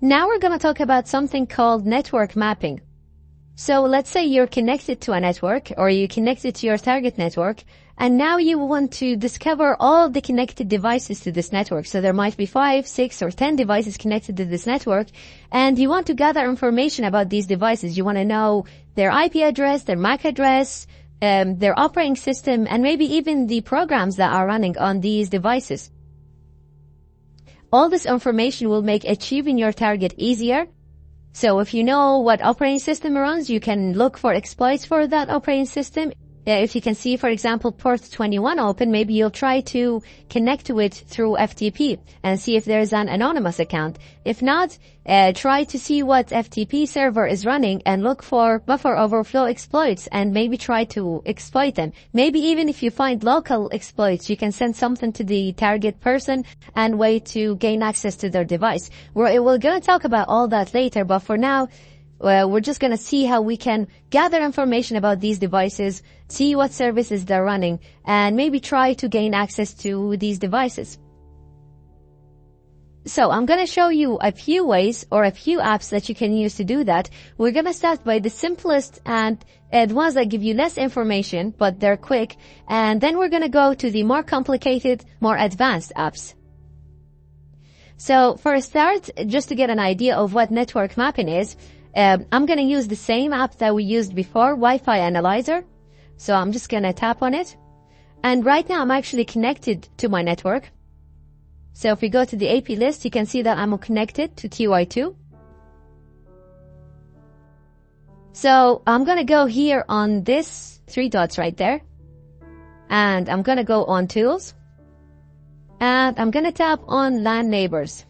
Now we're going to talk about something called network mapping. So let's say you're connected to a network, or you're connected to your target network, and now you want to discover all the connected devices to this network. So there might be 5, 6, or 10 devices connected to this network, and you want to gather information about these devices. You want to know their IP address, their MAC address, their operating system, and maybe even the programs that are running on these devices. All this information will make achieving your target easier. So if you know what operating system runs, you can look for exploits for that operating system. If you can see, for example, port 21 open, maybe you'll try to connect to it through FTP and see if there's an anonymous account. If not, try to see what FTP server is running and look for buffer overflow exploits and maybe try to exploit them. Maybe even if you find local exploits, you can send something to the target person and wait to gain access to their device. We're going to talk about all that later, but for now, we're just going to see how we can gather information about these devices, see what services they're running, and maybe try to gain access to these devices. So I'm going to show you a few ways or a few apps that you can use to do that. We're going to start by the simplest and the ones that give you less information, but they're quick. And then we're going to go to the more complicated, more advanced apps. So for a start, just to get an idea of what network mapping is, I'm going to use the same app that we used before, Wi-Fi Analyzer. So I'm just going to tap on it. And right now I'm actually connected to my network. So if we go to the AP list, you can see that I'm connected to TY2. So I'm going to go here on this 3 dots right there. And I'm going to go on Tools. And I'm going to tap on LAN Neighbors.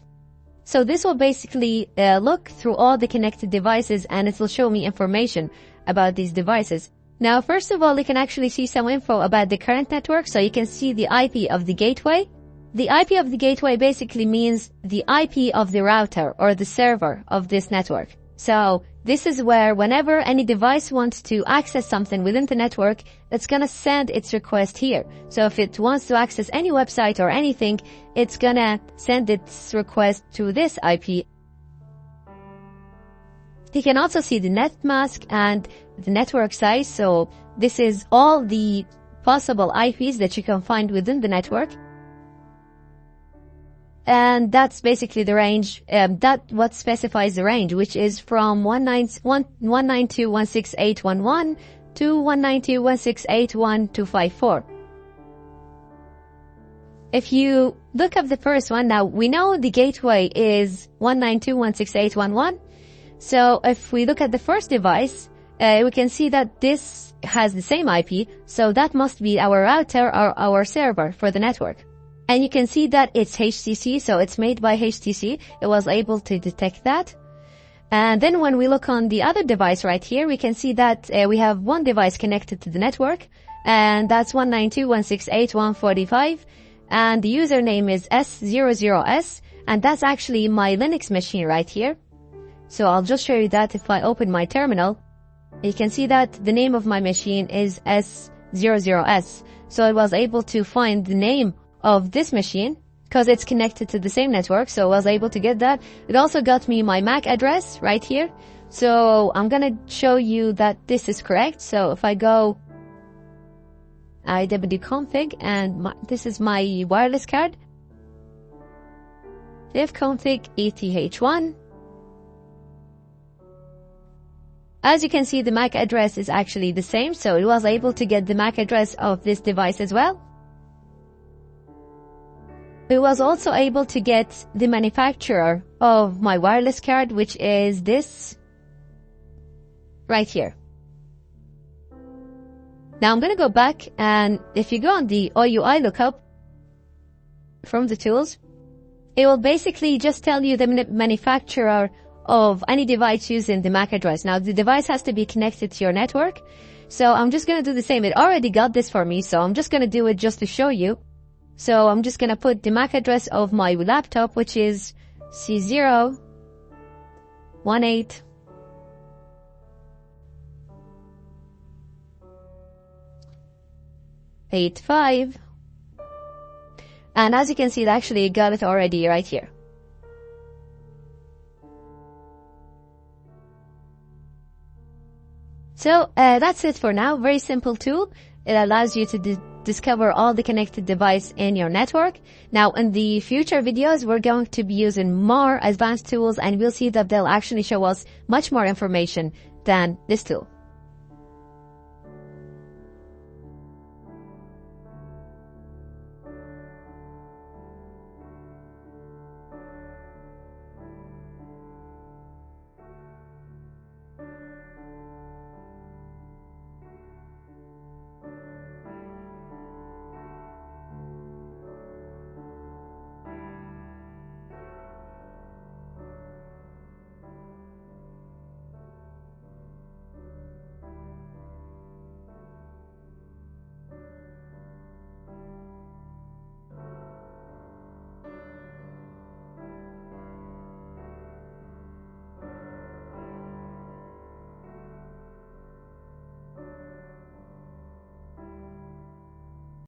So this will basically look through all the connected devices, and it will show me information about these devices. Now, first of all, you can actually see some info about the current network. So you can see the IP of the gateway. The IP of the gateway basically means the IP of the router or the server of this network. So this is where whenever any device wants to access something within the network, it's going to send its request here. So if it wants to access any website or anything, it's going to send its request to this IP. You can also see the net mask and the network size. So this is all the possible IPs that you can find within the network. And that's basically the range, that what specifies the range, which is from 192.168.1.1 to 192.168.1.254. If you look up the first one, now we know the gateway is 192.168.1.1. So if we look at the first device, we can see that this has the same IP. So that must be our router or our server for the network. And you can see that it's HTC, so it's made by HTC. It was able to detect that. And then when we look on the other device right here, we can see that we have one device connected to the network, and that's 192.168.1.45, and the username is S00S, and that's actually my Linux machine right here. So I'll just show you that if I open my terminal. You can see that the name of my machine is S00S. So I was able to find the name of this machine because it's connected to the same network, so I was able to get that. It also got me my MAC address right here. So I'm going to show you that this is correct. So if I go iwconfig and this is my wireless card, ifconfig eth1. As you can see, the MAC address is actually the same, so it was able to get the MAC address of this device as well. It was also able to get the manufacturer of my wireless card, which is this right here. Now I'm going to go back, and if you go on the OUI lookup from the tools, it will basically just tell you the manufacturer of any device using the MAC address. Now the device has to be connected to your network. So I'm just going to do the same. It already got this for me, so I'm just going to do it just to show you. So I'm just going to put the MAC address of my laptop, which is C01885. And as you can see, it actually got it already right here. So that's it for now. Very simple tool. It allows you to discover all the connected device in your network. Now, in the future videos, we're going to be using more advanced tools, and we'll see that they'll actually show us much more information than this tool.